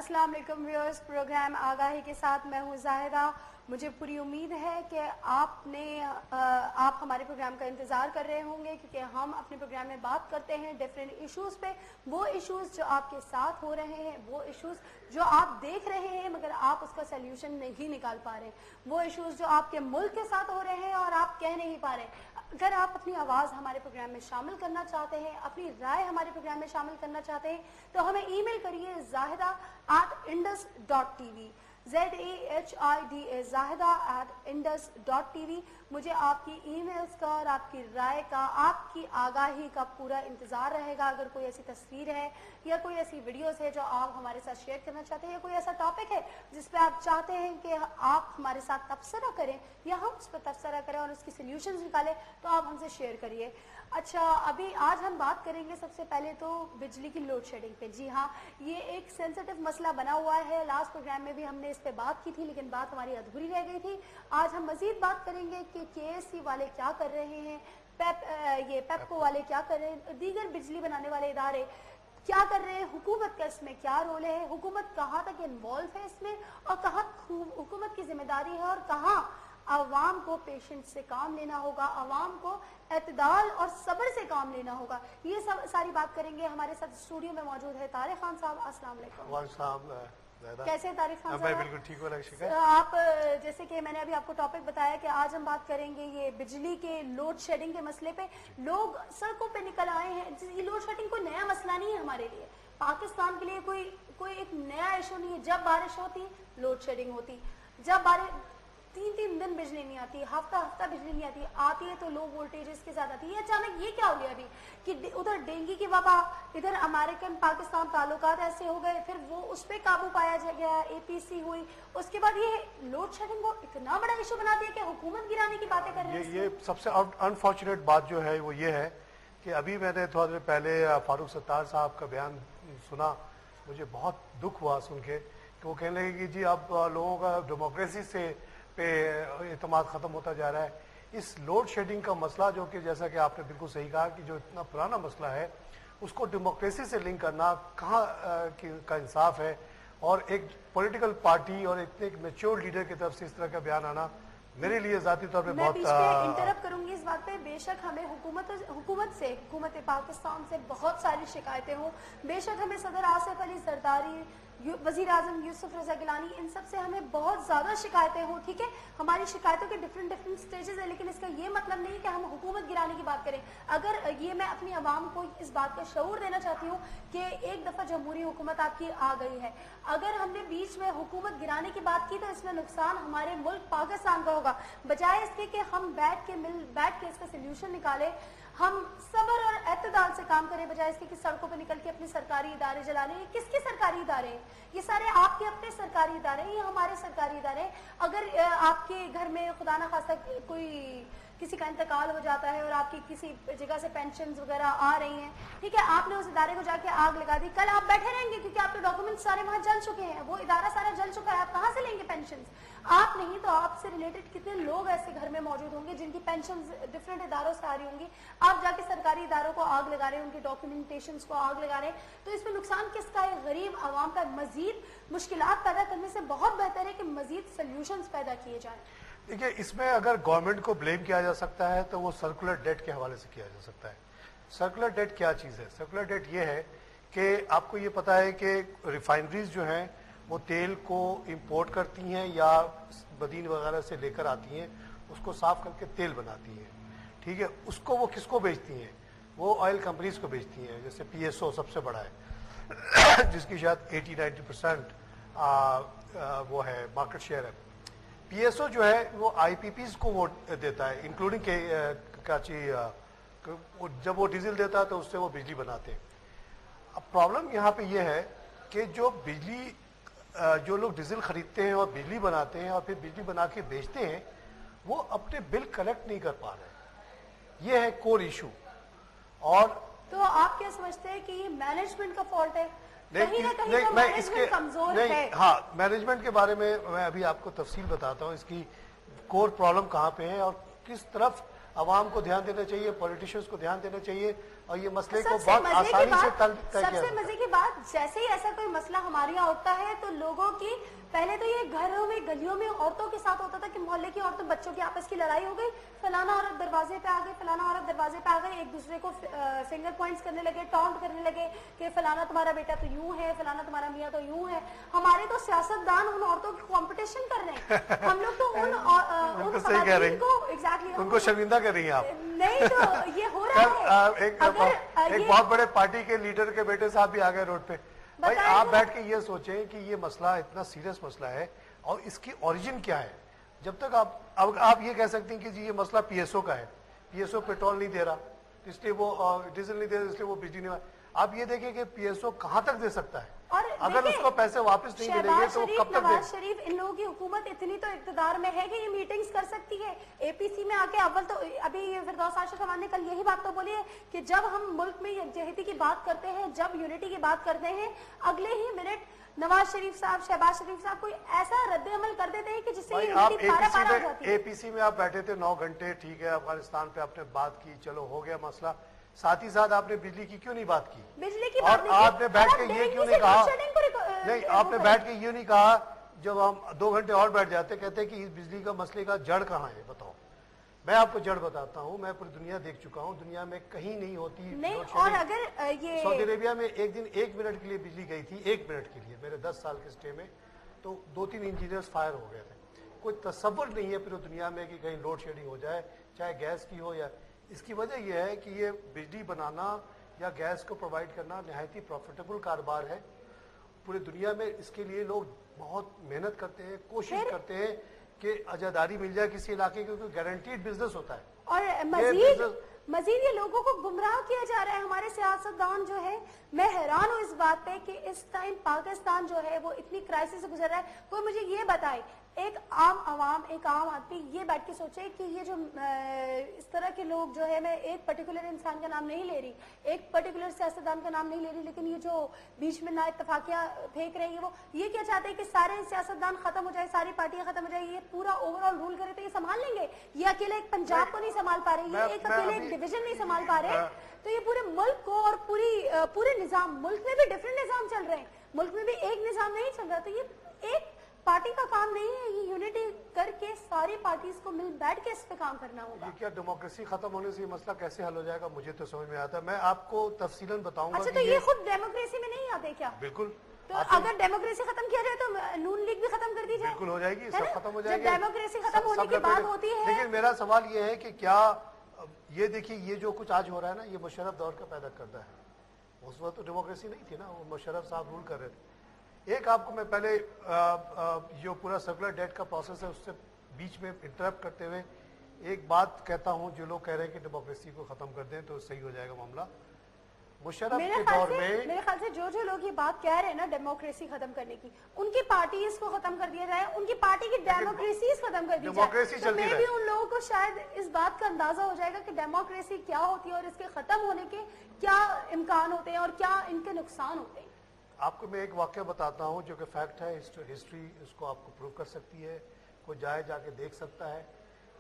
अस्सलाम वालेकुम viewers, programme आगाही के साथ मैं हूँ जाहिदा। मुझे पूरी उम्मीद है कि आप हमारे प्रोग्राम का इंतज़ार कर रहे होंगे, क्योंकि हम अपने प्रोग्राम में बात करते हैं डिफरेंट इश्यूज़ पे। वो इश्यूज़ जो आपके साथ हो रहे हैं, वो इश्यूज़ जो आप देख रहे हैं मगर आप उसका सल्यूशन नहीं निकाल पा रहे, वो इश्यूज़ जो आपके मुल्क के साथ हो रहे हैं और आप कह नहीं पा रहे। अगर आप अपनी आवाज़ हमारे प्रोग्राम में शामिल करना चाहते हैं, अपनी राय हमारे प्रोग्राम में शामिल करना चाहते हैं, तो हमें ईमेल करिए zahida@indus.tv, ZAHIDA zahida@indus.tv। मुझे आपकी ईमेल्स का और आपकी राय का, आपकी आगाही का पूरा इंतज़ार रहेगा। अगर कोई ऐसी तस्वीर है या कोई ऐसी वीडियोस है जो आप हमारे साथ शेयर करना चाहते हैं, या कोई ऐसा टॉपिक है जिस पे आप चाहते हैं कि आप हमारे साथ तबसरा करें या हम उस पर तबसरा करें और उसकी सॉल्यूशंस निकालें, तो आप हमसे शेयर करिए। अच्छा, अभी आज हम बात करेंगे सबसे पहले तो बिजली की लोड शेडिंग पे। जी हाँ, ये एक सेंसिटिव मसला बना हुआ है। लास्ट प्रोग्राम में भी हमने इस पे बात की थी, लेकिन बात हमारी अधूरी रह गई थी। आज हम मजीद बात करेंगे कि KSC वाले क्या कर रहे हैं, पेपको वाले क्या कर रहे हैं, दीगर बिजली बनाने वाले इदारे क्या कर रहे हैं, हुकूमत का इसमें क्या रोल है, हुकूमत कहाँ तक इन्वॉल्व है इसमें, और कहाँ हुकूमत की जिम्मेदारी है और कहाँ आवाम को पेशेंस से काम लेना होगा, आवाम को एतदाल और सब्र से काम लेना होगा। ये सब सारी बात करेंगे। हमारे साथ स्टूडियो में मौजूद है तारिक खान साहब। अस्सलाम वालेकुम। कैसे हैं तारिक खान साहब? बिल्कुल ठीक हो। आप जैसे कि मैंने अभी आपको टॉपिक बताया कि आज हम बात करेंगे ये बिजली के लोड शेडिंग के मसले पे। लोग सड़कों पे निकल आए हैं। ये लोड शेडिंग कोई नया मसला नहीं है हमारे लिए, पाकिस्तान के लिए कोई एक नया इशू नहीं है। जब बारिश होती लोड शेडिंग होती, जब बारिश 3 दिन बिजली नहीं आती, हफ्ता बिजली नहीं आती है तो लो वोल्टेजेस के साथ आती है। अचानक ये क्या हो गया अभी कि उधर डेंगू की वबा, इधर अमेरिकन पाकिस्तान ताल्लुकात ऐसे हो गए, फिर वो उस पर काबू पाया गया, APC हुई, उसके बाद ये लोड शेडिंग को इतना बड़ा इशू बना दिया कि हुकूमत गिराने की बातें कर रहे हैं। ये सबसे अनफॉर्चुनेट बात जो है वो ये है कि अभी मैंने थोड़ा देर पहले फारूक सत्तार साहब का बयान सुना। मुझे बहुत दुख हुआ सुन के कि वो कहने लगे कि जी अब लोगों का डेमोक्रेसी से पे एतमाद ख़त्म होता जा रहा है। इस लोड शेडिंग का मसला, जो कि जैसा कि आपने बिल्कुल सही कहा कि जो इतना पुराना मसला है, उसको डेमोक्रेसी से लिंक करना कहाँ का इंसाफ है। और एक पॉलिटिकल पार्टी और इतने एक मैच्योर लीडर की तरफ से इस तरह का बयान आना मेरे लिए ज़ाती तौर पे बहुत इंटरप्ट करूंगी इस बात पे। बेशक हमें हुकूमत पाकिस्तान से बहुत सारी शिकायतें हों, बेशक हमें सदर आसिफ अली जरदारी, वजीर आजम यूसुफ रजा गिलानी, इन सब से हमें बहुत ज़्यादा शिकायतें हों, ठीक है। हमारी शिकायतों के डिफरेंट स्टेजेस है, लेकिन इसका ये मतलब नहीं कि हम हुकूमत गिराने की बात करें। अगर ये मैं अपनी आवाम को इस बात का शऊर देना चाहती हूँ कि एक दफ़ा जमहूरी हुकूमत आपकी आ गई है, अगर हमने बीच में हुकूमत गिराने की बात की तो इसमें नुकसान हमारे मुल्क पाकिस्तान का होगा। बजाय इसके कि हम बैठ के इसका सोल्यूशन निकाले, हम सब्र और एतदाल से काम करें, बजाय इसके कि सड़कों पर निकल के अपने सरकारी इदारे जलाने। ये किसके सरकारी इदारे हैं? ये सारे आपके अपने सरकारी इदारे हैं, ये हमारे सरकारी इदारे हैं। अगर आपके घर में खुदा ना खास्ता किसी का इंतकाल हो जाता है और आपकी किसी जगह से पेंशन वगैरह आ रही हैं, ठीक है, आपने उस इदारे को जाके आग लगा दी, कल आप बैठे रहेंगे क्योंकि आपके डॉक्यूमेंट सारे वहां जल चुके हैं, वो इदारा सारा जल चुका है, आप कहाँ से लेंगे पेंशन? आप नहीं तो आपसे रिलेटेड कितने लोग ऐसे घर में मौजूद होंगे जिनकी पेंशन डिफरेंट इदारों से आ रही होंगी। आप जाके सरकारी इदारों को आग लगा रहे हैं, उनकी डॉक्यूमेंटेशन को आग लगा रहे हैं, तो इसमें नुकसान किसका है? गरीब आवाम का। मजीद मुश्किलात पैदा करने से बहुत बेहतर है कि मजीद सोल्यूशंस पैदा किए जाएं। देखिए, इसमें अगर गवर्नमेंट को ब्लेम किया जा सकता है तो वो सर्कुलर डेट के हवाले से किया जा सकता है। सर्कुलर डेट क्या चीज़ है? सर्कुलर डेट ये है कि आपको ये पता है कि रिफाइनरीज जो हैं वो तेल को इंपोर्ट करती हैं या बदीन वगैरह से लेकर आती हैं, उसको साफ करके तेल बनाती हैं, ठीक है। उसको वो किसको बेचती हैं? वो ऑयल कंपनीज को बेचती हैं। जैसे PSO सबसे बड़ा है जिसकी शायद 80-90% वो है मार्केट शेयर है। PSO जो है वो IPPs को वो देता है, इंक्लूडिंग कराची। जब वो डीजल देता है तो उससे वो बिजली बनाते हैं। अब प्रॉब्लम यहाँ पे ये है कि जो लोग डीजल खरीदते हैं और बिजली बनाते हैं और फिर बिजली बना के बेचते हैं, वो अपने बिल कलेक्ट नहीं कर पा रहे। ये है कोर इशू। और तो आप क्या समझते हैं कि ये मैनेजमेंट का फॉल्ट है? नहीं, मैं इसके कमजोर नहीं, है। हाँ, मैनेजमेंट के बारे में मैं अभी आपको तफसील बताता हूँ, इसकी कोर प्रॉब्लम कहाँ पे है और किस तरफ عوام کو دھیان دینا چاہیے, پولیٹیشینز کو دھیان دینا چاہیے, اور یہ مسئلے کو سب سے بہت مزے کی آسانی سے بات, طے کیا سب سے مزے کی بات, جیسے ہی ایسا کوئی مسئلہ ہمارے یہاں ہوتا ہے تو لوگوں کی, پہلے تو یہ گھروں میں گلیوں میں عورتوں کے ساتھ ہوتا تھا کہ محلے کی عورتوں بچوں کی آپس کی لڑائی ہو گئی, فلانا عورت دروازے پہ آ گئی, فلانا عورت دروازے پہ آ گئی, ایک دوسرے کو فنگر پوائنٹس کرنے لگے, ٹانٹ کرنے لگے کہ فلانا تمہارا بیٹا تو یوں ہے, فلانا تمہارا میاں تو یوں ہے. ہمارے تو سیاستدان ان عورتوں کی کمپٹیشن کر رہے ہیں, ہم لوگ تو ان خواتین کو ایگزیکٹلی ان کو شرمندہ کر رہی ہیں آپ. نہیں تو یہ ہو رہا ہے. ایک بہت بڑے پارٹی کے لیڈر کے بیٹے صاحب بھی آ گئے روڈ پہ. بھائی آپ بیٹھ کے یہ سوچیں کہ یہ مسئلہ اتنا سیریس مسئلہ ہے اور اس کی اوریجن کیا ہے. جب تک آپ یہ کہہ سکتے ہیں کہ جی یہ مسئلہ پی ایس او کا ہے, پی ایس او پیٹرول نہیں دے رہا اس لیے وہ ڈیزل نہیں دے رہا اس لیے وہ بجلی نہیں. آپ یہ دیکھیں کہ پی ایس او کہاں تک دے سکتا ہے, اگر اس کو پیسے واپس نہیں ملیں گے تو وہ کب تک دے. نواز شریف ان لوگوں کی حکومت اتنی تو اقتدار میں ہے کہ یہ میٹنگز کر سکتی ہے. اے پی سی میں آ کے اول تو ابھی فردوس عاشق خان نے کل یہی بات تو بولی ہے کہ جب ہم ملک میں یکجہتی کی بات کرتے ہیں, جب یونٹی کی بات کرتے ہیں, اگلے ہی منٹ نواز شریف صاحب, شہباز شریف صاحب کوئی ایسا رد عمل کر دیتے ہیں کہ جس سے یونٹی پارا پارا ہو جاتی ہے. اے پی سی میں آپ بیٹھے تھے 9 گھنٹے, ٹھیک ہے, افغانستان پہ آپ نے بات کی, چلو ہو گیا مسئلہ. ساتھ ہی ساتھ آپ نے بجلی کی کیوں نہیں بات کی؟ بجلی کی اور بات نہیں آپ نے بیٹھ کے یہ کیوں نہیں کہا, نہیں آپ نے بیٹھ کے یہ نہیں کہا جب ہم 2 گھنٹے اور بیٹھ جاتے, کہتے کہ اس بجلی کا مسئلے کا جڑ کہاں ہے بتاؤ. میں آپ کو جڑ بتاتا ہوں, میں پوری دنیا دیکھ چکا ہوں, دنیا میں کہیں نہیں ہوتی. اور اگر یہ سعودی عربیہ میں ایک دن 1 منٹ کے لیے بجلی گئی تھی, 1 منٹ کے لیے, میرے 10 سال کے اسٹے میں, تو 2-3 انجینئرز فائر ہو گئے تھے. کوئی تصور نہیں ہے پوری دنیا میں کہ کہیں لوڈ شیڈنگ ہو جائے, چاہے گیس کی ہو یا. اس کی وجہ یہ ہے کہ یہ بجلی بنانا یا گیس کو پرووائڈ کرنا نہایت ہی پروفیٹیبل کاروبار ہے. پورے دنیا میں اس کے لیے لوگ بہت محنت کرتے ہیں, کوشش کرتے ہیں کہ اجاداری مل جائے کسی علاقے کی, کیونکہ گارنٹیڈ بزنس ہوتا ہے. اور مزید یہ لوگوں کو گمراہ کیا جا رہا ہے. ہمارے سیاستدان جو ہے, میں حیران ہوں اس بات پہ کہ اس ٹائم پاکستان جو ہے وہ اتنی کرائسس سے گزر رہا ہے. کوئی مجھے یہ بتائے, ایک عام عوام, ایک عام آدمی یہ بیٹھ کے سوچے کہ یہ جو اس طرح کے لوگ جو ہے, میں ایک پرٹیکولر انسان کا نام نہیں لے رہی, ایک پرٹیکولر سیاستدان کا نام نہیں لے رہی, لیکن یہ جو بیچ میں نا اتفاقیاں پھینک رہے ہیں وہ یہ کیا چاہتے ہیں کہ سارے سیاستدان ختم ہو جائے, ساری پارٹیاں ختم ہو جائے, یہ پورا اوور آل رول کرے تو یہ سنبھال لیں گے. یہ اکیلے ایک پنجاب کو نہیں سنبھال پا رہے, یہ ایک اکیلے ایک ڈویژن نہیں سنبھال پا رہے, تو یہ پورے ملک کو اور پورے نظام, ملک میں بھی ڈفرینٹ نظام چل رہے ہیں, ملک میں بھی ایک نظام نہیں چل رہا. تو یہ ایک پارٹی کا کام نہیں ہے, یہ یونٹی کر کے ساری پارٹیز کو مل بیٹھ کے اس پہ کام کرنا ہوگا. یہ کیا ڈیموکریسی ختم ہونے سے یہ مسئلہ کیسے حل ہو جائے گا, مجھے تو سمجھ میں آتا ہے. میں آپ کو تفصیلاً بتاؤں گا. اچھا, تو یہ خود ڈیموکریسی میں نہیں آتے کیا؟ بالکل. تو اگر ڈیموکریسی ختم کیا جائے تو نون لیگ بھی ختم کر دی جائے. بالکل ہو جائے گی, سب ختم ہو جائے جب گی. ڈیموکریسی ختم ہونے کی بات ہوتی ہے. لیکن میرا سوال یہ ہے کہ کیا یہ دیکھیے, یہ جو کچھ آج ہو رہا ہے نا, یہ مشرف دور کا پیدا کرتا ہے. اس وقت تو ڈیموکریسی نہیں تھی نا, وہ مشرف صاحب رول کر رہے تھے. ایک آپ کو میں پہلے جو پورا سرکولر ڈیٹ کا پروسیس ہے اس سے بیچ میں انٹرپٹ کرتے ہوئے ایک بات کہتا ہوں. جو لوگ کہہ رہے ہیں کہ ڈیموکریسی کو ختم کر دیں تو صحیح ہو جائے گا معاملہ, مشرف کے دور میں میرے خیال سے جو لوگ یہ بات کہہ رہے ہیں نا ڈیموکریسی ختم کرنے کی, ان کی پارٹیز کو ختم کر دیا جائے, ان کی پارٹی کی ڈیموکریسیز ختم کر دی جائے, تو میں بھی ان لوگوں کو شاید اس بات کا اندازہ ہو جائے گا کہ ڈیموکریسی کیا ہوتی ہے اور اس کے ختم ہونے کے کیا امکان ہوتے ہیں اور کیا ان کے نقصان ہوتے ہیں. آپ کو میں ایک واقعہ بتاتا ہوں جو کہ فیکٹ ہے, ہسٹری اس کو آپ کو پروو کر سکتی ہے, کوئی جائے جا کے دیکھ سکتا ہے.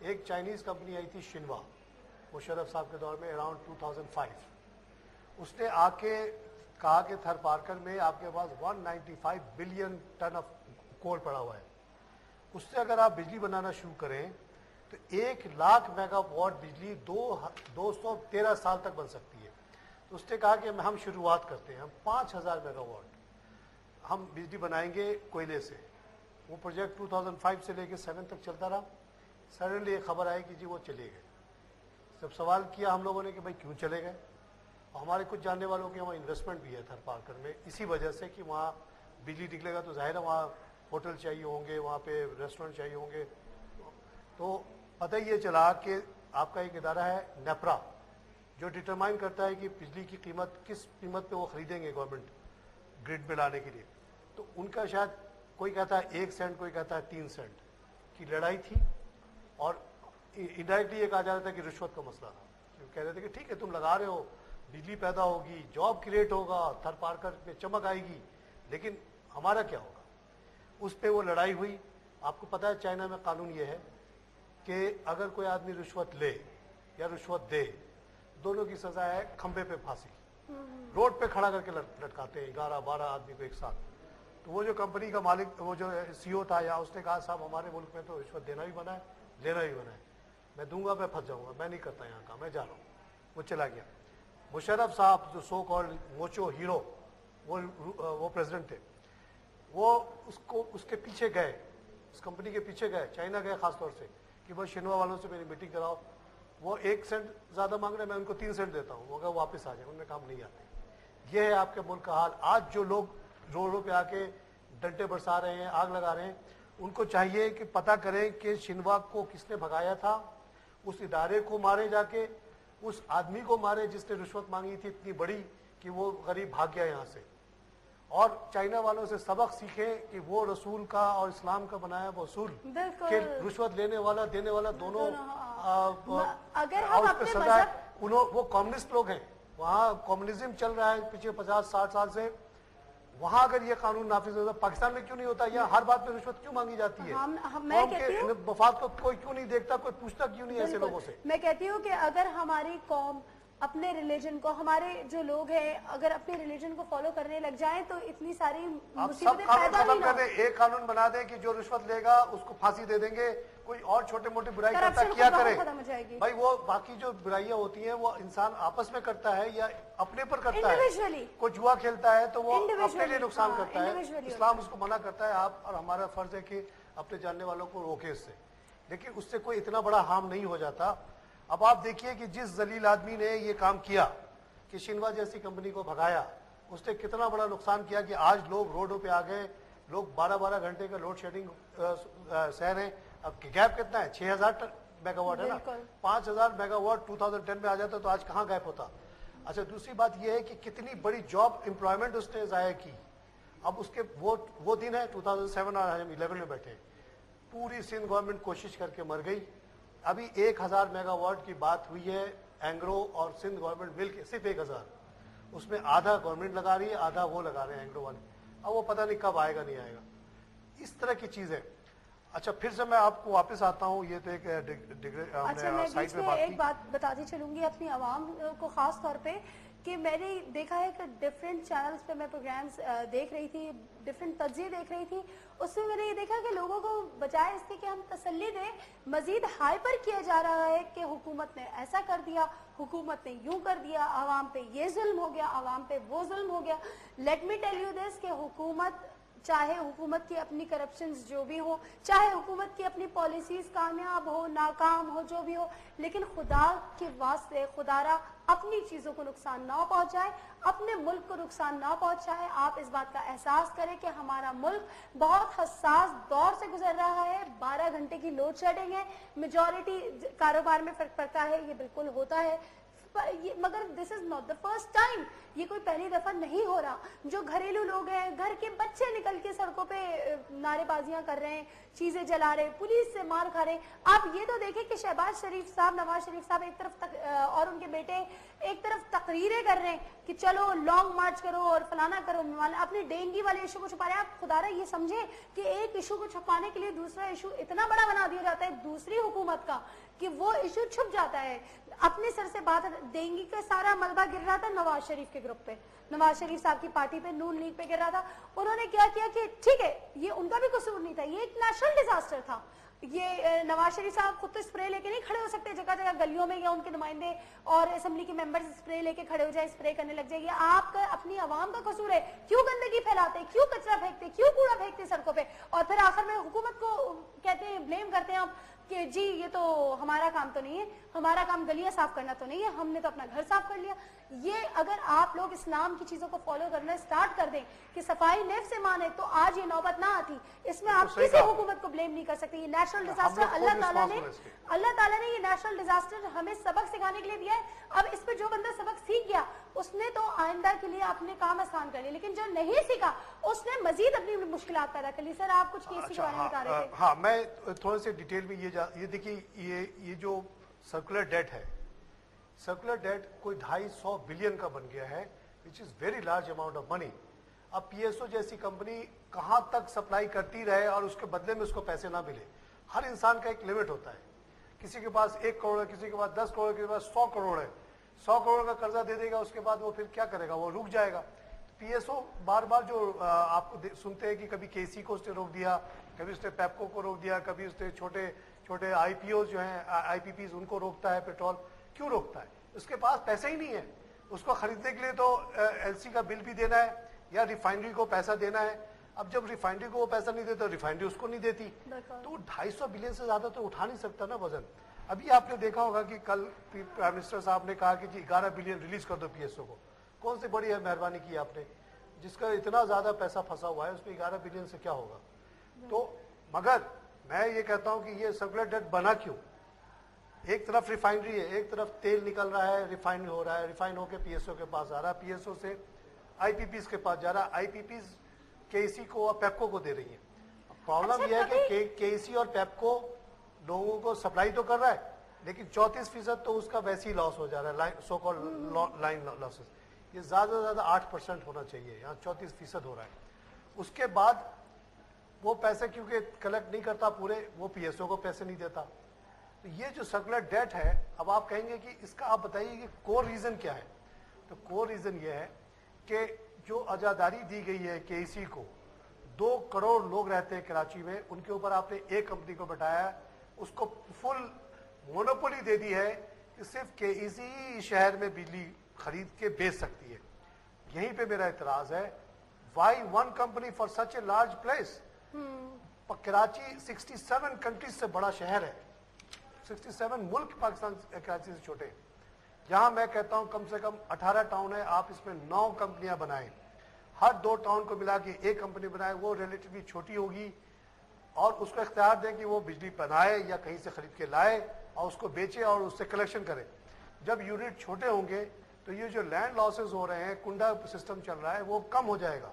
ایک چائنیز کمپنی آئی تھی شنوا, مشرف صاحب کے دور میں اراؤنڈ 2005. اس نے آ کے کہا کہ تھر پارکر میں آپ کے پاس 195 بلین ٹن آف کول پڑا ہوا ہے, اس سے اگر آپ بجلی بنانا شروع کریں تو 1 لاکھ میگا واٹ بجلی 213 سال تک بن سکتی ہے. تو اس نے کہا کہ ہم شروعات کرتے ہیں, ہم 5000 میگا واٹ ہم بجلی بنائیں گے کوئلے سے. وہ پروجیکٹ 2005 سے لے کے 7 تک چلتا رہا. سڈنلی ایک خبر آئی کہ جی وہ چلے گئے. جب سوال کیا ہم لوگوں نے کہ بھائی کیوں چلے گئے, ہمارے کچھ جاننے والوں کے وہاں انویسٹمنٹ بھی ہے تھر پارکر میں, اسی وجہ سے کہ وہاں بجلی نکلے گا تو ظاہر ہے وہاں ہوٹل چاہیے ہوں گے, وہاں پہ ریسٹورنٹ چاہیے ہوں گے. تو پتہ یہ چلا کہ آپ کا ایک ادارہ ہے نیپرا, جو ڈٹرمائن کرتا ہے کہ بجلی کی قیمت کس قیمت پہ وہ خریدیں گے گورنمنٹ گرڈ میں لانے کے لیے. تو ان کا شاید کوئی کہتا ہے 1 سینٹ, کوئی کہتا ہے 3 سینٹ کی لڑائی تھی, اور انڈائریکٹلی یہ کہا جاتا تھا کہ رشوت کا مسئلہ تھا. کہہ رہے تھے کہ ٹھیک ہے تم لگا رہے ہو, بجلی پیدا ہوگی, جاب کریٹ ہوگا, تھر پارکر میں چمک آئے گی, لیکن ہمارا کیا ہوگا. اس پہ وہ لڑائی ہوئی. آپ کو پتا ہے چائنا میں قانون یہ ہے کہ اگر کوئی آدمی رشوت لے या रिश्वत दे, दोनों की सजा है खंबे पे फांसी। रोड पे खड़ा करके लटकाते हैं 11-12 आदमी को एक साथ। तो वो जो कंपनी का मालिक, वो जो सीईओ था या, उसने कहा साहब हमारे मुल्क में तो रिश्वत देना भी मना है, लेना भी मना है, मैं दूंगा मैं फंस जाऊंगा, मैं नहीं करता यहाँ का, मैं जा रहा हूँ। वो चला गया। मुशर्रफ साहब जो सो कॉल्ड मोचो हीरो, वो प्रेसिडेंट थे, वो उसको उसके पीछे गए, उस कंपनी के पीछे गए, चाइना गए खासतौर से कि बस शिनवा वालों से मेरी मीटिंग कराओ। वो 1 सेंट ज्यादा मांग रहे, मैं उनको 3 सेंट देता हूँ, वो अगर वापस आ जाए, उनमें काम नहीं आते। ये है आपके मुल्क का हाल। आज जो लोग रोडों पे आके डंडे बरसा रहे हैं, आग लगा रहे हैं, उनको चाहिए कि पता करें कि शिनवा को किसने भगाया था, उस इदारे को मारे जाके, उस आदमी को मारे जिसने रिश्वत मांगी थी इतनी बड़ी कि वो गरीब भाग गया यहाँ से। और चाइना वालों से सबक सीखें कि वो रसूल का और इस्लाम का बनाया वो उसूल कि रिश्वत लेने वाला देने वाला दोनों अगर हम अपने सजा है। वो कम्युनिस्ट लोग हैं, वहाँ कम्युनिज्म चल रहा है पिछले 50-60 साल से। वहाँ अगर ये कानून नाफिज होता, पाकिस्तान में क्यों नहीं होता? यहाँ हर बात में रिश्वत क्यों मांगी जाती है? मैं कहती हूँ मफाद को कोई क्यों नहीं देखता, कोई पूछता क्यों नहीं ऐसे लोगों से? मैं कहती हूँ कि अगर हमारी कौम अपने रिलीजन को, हमारे जो लोग हैं अगर अपने रिलीजन को फॉलो करने लग जाएं तो इतनी सारी मुसीबतें पैदा खत्म कर दें। एक कानून बना दें कि जो रिश्वत लेगा उसको फांसी दे देंगे, कोई और छोटे मोटे बुराई करता क्या करे भाई? वो बाकी जो बुराइयां होती हैं वो इंसान आपस में करता है या अपने पर करता है। कोई जुआ खेलता है तो वो अपने लिए नुकसान करता है, इस्लाम उसको मना करता है। आप और हमारा फर्ज है कि अपने जानने वालों को रोके इससे, लेकिन उससे कोई इतना बड़ा हार्म नहीं हो जाता। अब आप देखिए कि जिस जलील आदमी ने ये काम किया कि शिनवा जैसी कंपनी को भगाया, उसने कितना बड़ा नुकसान किया कि आज लोग रोडों पे आ गए, लोग 12-12 घंटे का लोड शेडिंग सह रहे हैं। अब गैप कितना है? 6000 मेगावाट है ना। 5000 मेगावाट 2010 में आ जाता तो आज कहाँ गैप होता? अच्छा, दूसरी बात यह है कि कितनी बड़ी जॉब एम्प्लॉयमेंट उसने जाया की। अब उसके वो दिन है 2007 और हम 11 में बैठे। पूरी सिंध गवर्नमेंट कोशिश करके मर गई। अभी 1000 मेगावाट की बात हुई है, एंग्रो और सिंध गवर्नमेंट मिल के सिर्फ 1000, उसमें आधा गवर्नमेंट लगा रही है, आधा वो लगा रहे हैं एंग्रो वाले। अब वो पता नहीं कब आएगा नहीं आएगा, इस तरह की चीज है। अच्छा, फिर से मैं आपको वापस आता हूँ। ये तो एक अच्छा, मैं बीच में एक बात बताती चलूंगी अपनी आवाम को खास तौर पे कि मैंने देखा है कि डिफरेंट चैनल्स पे मैं प्रोग्राम्स देख रही थी, डिफरेंट तज्ज़िये देख रही थी। उसमें मैंने ये देखा कि लोगों को बजाय इसके कि हम तसल्ली दें, मजीद हाइपर किया जा रहा है कि हुकूमत ने ऐसा कर दिया, हुकूमत ने यूं कर दिया, आवाम पे ये जुल्म हो गया, आवाम पे वो जुल्म हो गया। Let me tell you this कि हुकूमत, चाहे हुकूमत की अपनी करप्शंस जो भी हो, चाहे हुकूमत की अपनी पॉलिसीज कामयाब हो नाकाम हो जो भी हो, लेकिन खुदा के वास्ते खुदारा अपनी चीजों को नुकसान ना पहुंचाए, अपने मुल्क को नुकसान ना पहुंचाए। आप इस बात का एहसास करें कि हमारा मुल्क बहुत हसास दौर से गुजर रहा है। 12 घंटे की लोड शेडिंग है, मेजॉरिटी कारोबार में फर्क पड़ता है, ये बिल्कुल होता है, मगर this is not the first time, ये कोई पहली दफा नहीं हो रहा। जो घरेलू लोग हैं, घर के बच्चे निकल के सड़कों पे नारेबाजियां कर रहे हैं, चीजें जला रहे हैं, पुलिस से मार खा रहे हैं। आप ये तो देखें कि शहबाज शरीफ साहब, नवाज शरीफ साहब एक तरफ और उनके बेटे एक तरफ तकरीरें कर रहे हैं कि चलो लॉन्ग मार्च करो और फलाना करो, अपने डेंगू वाले इशू को छुपा रहे हैं। आप खुदारा ये समझे कि एक इशू को छुपाने के लिए दूसरा इशू इतना बड़ा बना दिया जाता है दूसरी हुकूमत का कि वो इशू छुप जाता है। अपने सर से बात, डेंगू का सारा मलबा गिर रहा था नवाज शरीफ के ग्रुप पे, नवाज शरीफ साहब की पार्टी पे, नून लीग पे गिर रहा था। उन्होंने क्या किया कि ठीक है ये उनका भी कसूर नहीं था, ये एक नेशनल डिजास्टर था। ये नवाज शरीफ साहब खुद तो स्प्रे लेके नहीं खड़े हो सकते जगह जगह गलियों में, या उनके नुमाइंदे और असेंबली के मेंबर्स स्प्रे लेके खड़े हो जाए, स्प्रे करने लग जाए। ये आपका अपनी आवाम का कसूर है। क्यों गंदगी फैलाते, क्यों कचरा फेंकते, क्यों कूड़ा फेंकते सड़कों पे, और फिर आखिर में हुकूमत को कहते हैं, ब्लेम करते हैं आप कि जी ये तो हमारा काम तो नहीं है, हमारा काम गलियां साफ करना तो नहीं है, हमने तो अपना घर साफ कर लिया। ये अगर आप लोग इस्लाम की चीजों को फॉलो करना स्टार्ट कर दें कि सफाई नेफ्स से माने, तो आज ये नौबत ना आती। इसमें आप किसी हुकूमत को ब्लेम नहीं कर सकते। ये नेशनल डिजास्टर अल्लाह ताला ने ये नेशनल डिजास्टर हमें सबक सिखाने के लिए दिया है। अब इस पे जो बंदा सबक सीख गया उसने तो आइंदा के लिए अपने काम आसान कर लिए, लेकिन जो नहीं सीखा उसने मजीद अपनी मुश्किलात पैदा कर ली। सर आप कुछ केस के बारे में बता रहे थे। हाँ, मैं थोड़े से डिटेल में ये देखिए, ये जो सर्कुलर डेट है, सर्कुलर डेट कोई 250 बिलियन का बन गया है, which is very large amount of money. अब पीएसओ जैसी कंपनी कहां तक सप्लाई करती रहे और उसके बदले में उसको पैसे ना मिले। हर इंसान का एक लिमिट होता है किसी के पास 1 करोड़ है, किसी के पास 10 करोड़, किसी के पास 100 करोड़ है, 100 करोड़ का कर्जा दे देगा, उसके बाद वो फिर क्या करेगा, वो रुक जाएगा। पीएसओ बार बार जो आपको सुनते हैं कि कभी केसी को उसने रोक दिया, कभी उसने पेप्को को रोक दिया, कभी उसने छोटे छोटे आईपीओ जो हैं आईपीपीज उनको रोकता है। पेट्रोल क्यों रोकता है? उसके पास पैसे ही नहीं है, उसको खरीदने के लिए तो एलसी का बिल भी देना है या रिफाइनरी को पैसा देना है। अब जब रिफाइनरी को वो पैसा नहीं देता, रिफाइनरी उसको नहीं देती, तो 250 बिलियन से ज्यादा तो उठा नहीं सकता ना वजन। अभी आपने देखा होगा कि कल प्राइम मिनिस्टर साहब ने कहा कि जी 11 बिलियन रिलीज कर दो पीएसओ को। कौन सी बड़ी है मेहरबानी की आपने, जिसका इतना ज्यादा पैसा फंसा हुआ है, उसमें 11 बिलियन से क्या होगा? तो मगर मैं ये कहता हूं कि ये सर्कुलर डेट बना क्यों? एक तरफ रिफाइनरी है, एक तरफ तेल निकल रहा है, रिफाइन हो रहा है, रिफाइन होकर पीएसओ के पास आ रहा है, पीएसओ से आईपीपीज के पास जा रहा है, आईपीपीज केसी को और पेप्को को दे रही है। प्रॉब्लम यह है कि केसी और पेप्को लोगों को सप्लाई तो कर रहा है, लेकिन 34% तो उसका वैसे ही लॉस हो जा रहा है, सो कॉल्ड लाइन लॉसेस। ये ज्यादा से ज्यादा 8% होना चाहिए, यहाँ 34% हो रहा है। उसके बाद वो पैसे क्योंकि कलेक्ट नहीं करता पूरे, वो पीएसओ को पैसे नहीं देता। तो ये जो सर्कुलर डेट है, अब आप कहेंगे कि इसका आप बताइए कि कोर रीजन क्या है? तो कोर रीजन ये है कि जो आजादारी दी गई है केसी को, 2 करोड़ लोग रहते हैं कराची में, उनके ऊपर आपने एक कंपनी को बैठाया, उसको फुल मोनोपोली दे दी है कि सिर्फ केसी शहर में बिजली खरीद के बेच सकती है। यहीं पे मेरा इतराज है, why one company for such a large place? Karachi 67 countries से बड़ा शहर है, 67 मुल्क पाकिस्तान कराची से छोटे। यहाँ मैं कहता हूँ कम से कम 18 टाउन है, आप इसमें 9 कंपनियां बनाएं, हर 2 टाउन को मिला के एक कंपनी बनाए, वो रिलेटिवली छोटी होगी, और उसको इख्तियार दें कि वो बिजली बनाए या कहीं से खरीद के लाए और उसको बेचे और उससे कलेक्शन करे। जब यूनिट छोटे होंगे तो ये जो लैंड लॉसेस हो रहे हैं, कुंडा सिस्टम चल रहा है, वो कम हो जाएगा।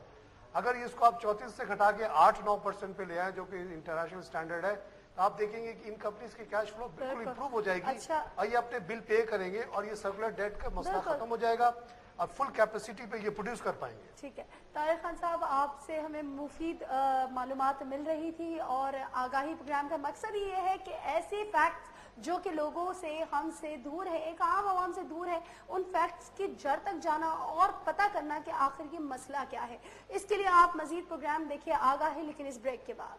अगर इसको आप 34 से घटा के 8-9% पे ले आए, जो कि इंटरनेशनल स्टैंडर्ड है, तो आप देखेंगे कि इन कंपनीज की कैश फ्लो बिल्कुल इंप्रूव हो जाएगी। अच्छा। और ये अपने बिल पे करेंगे और ये सर्कुलर डेट का मसला खत्म हो जाएगा और फुल कैपेसिटी पे ये प्रोड्यूस कर पाएंगे। ठीक है तारिक खान साहब, आपसे हमें मुफीद मालूमात मिल रही थी, और आगाही प्रोग्राम का मकसद ये है कि ऐसे फैक्ट्स जो कि लोगों से, हमसे दूर है, एक आम आवाम से दूर है, उन फैक्ट्स की जड़ तक जाना और पता करना कि आखिर ये मसला क्या है। इसके लिए आप मजीद प्रोग्राम देखिए आगाही, लेकिन इस ब्रेक के बाद।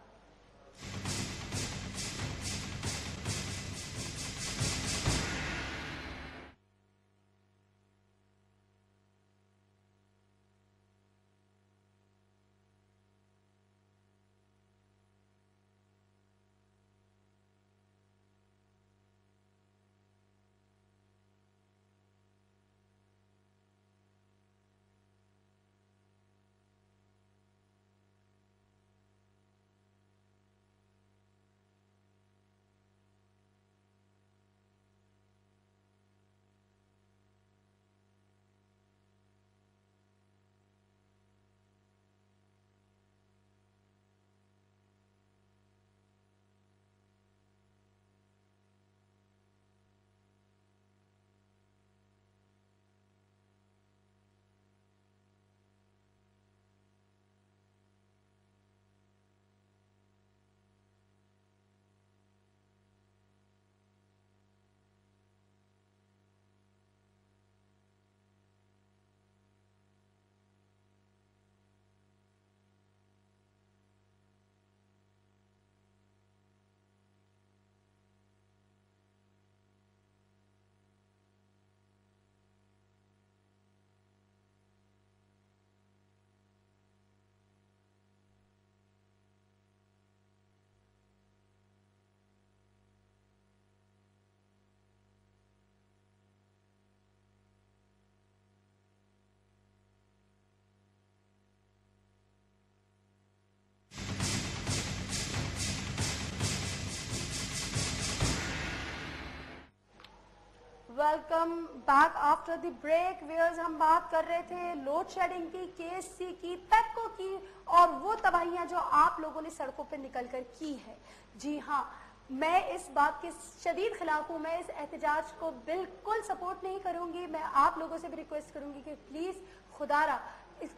Welcome back after the break. Viewers, हम बात कर रहे थे लोड शेडिंग की, केएससी की, पेप्को की, और वो तबाहियां जो आप लोगों ने सड़कों पर निकलकर की है। जी हाँ, मैं इस बात के शदीद खिलाफ हूँ, मैं इस एहतजाज को बिल्कुल सपोर्ट नहीं करूंगी। मैं आप लोगों से भी रिक्वेस्ट करूंगी कि प्लीज खुदारा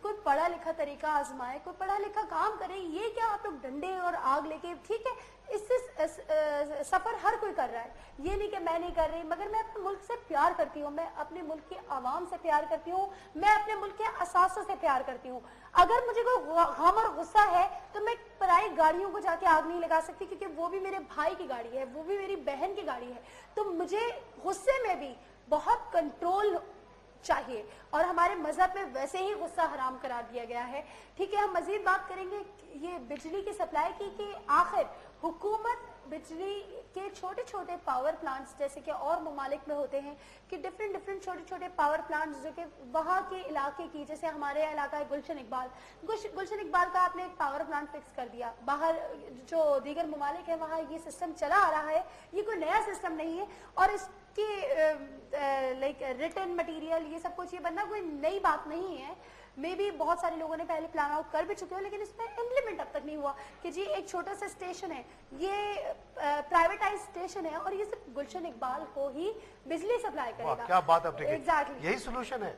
कोई पढ़ा लिखा तरीका आजमाए, कोई पढ़ा लिखा काम करे। ये क्या आप लोग डंडे और आग लेके, ठीक है इससे सफर हर कोई कर रहा है, ये नहीं कि मैं नहीं कर रही, मगर मैं अपने मुल्क से प्यार करती हूँ, मैं अपने मुल्क की आवाम से प्यार करती हूँ, मैं अपने मुल्क के असासों से प्यार करती हूँ। अगर मुझे कोई गम और गुस्सा है तो मैं पराई गाड़ियों को जाके आग नहीं लगा सकती, क्योंकि वो भी मेरे भाई की गाड़ी है, वो भी मेरी बहन की गाड़ी है। तो मुझे गुस्से में भी बहुत कंट्रोल चाहिए, और हमारे मजहब में वैसे ही गुस्सा हराम करार दिया गया है। ठीक है, हम मजीद बात करेंगे ये बिजली की सप्लाई की कि आखिर हुकूमत बिजली के छोटे छोटे पावर प्लांट्स जैसे कि और ममालिक में होते हैं कि डिफरेंट छोटे छोटे पावर प्लांट्स जो कि वहाँ के इलाके की, जैसे हमारे इलाका है गुलशन इकबाल का आपने एक पावर प्लांट फिक्स कर दिया, बाहर जो दीगर ममालिक है वहाँ ये सिस्टम चला आ रहा है, ये कोई नया सिस्टम नहीं है, और इसकी लाइक रिटन मटीरियल ये सब कुछ ये बनना कोई नई बात नहीं है। मे भी बहुत सारे लोगों ने पहले प्लान आउट कर भी चुके हो, लेकिन इसमें इम्प्लीमेंट अब तक नहीं हुआ कि जी एक छोटा सा स्टेशन है, ये प्राइवेटाइज स्टेशन है और ये सिर्फ गुलशन इकबाल को ही बिजली सप्लाई करेगा। क्या बात आपने की। Exactly. यही सोल्यूशन है।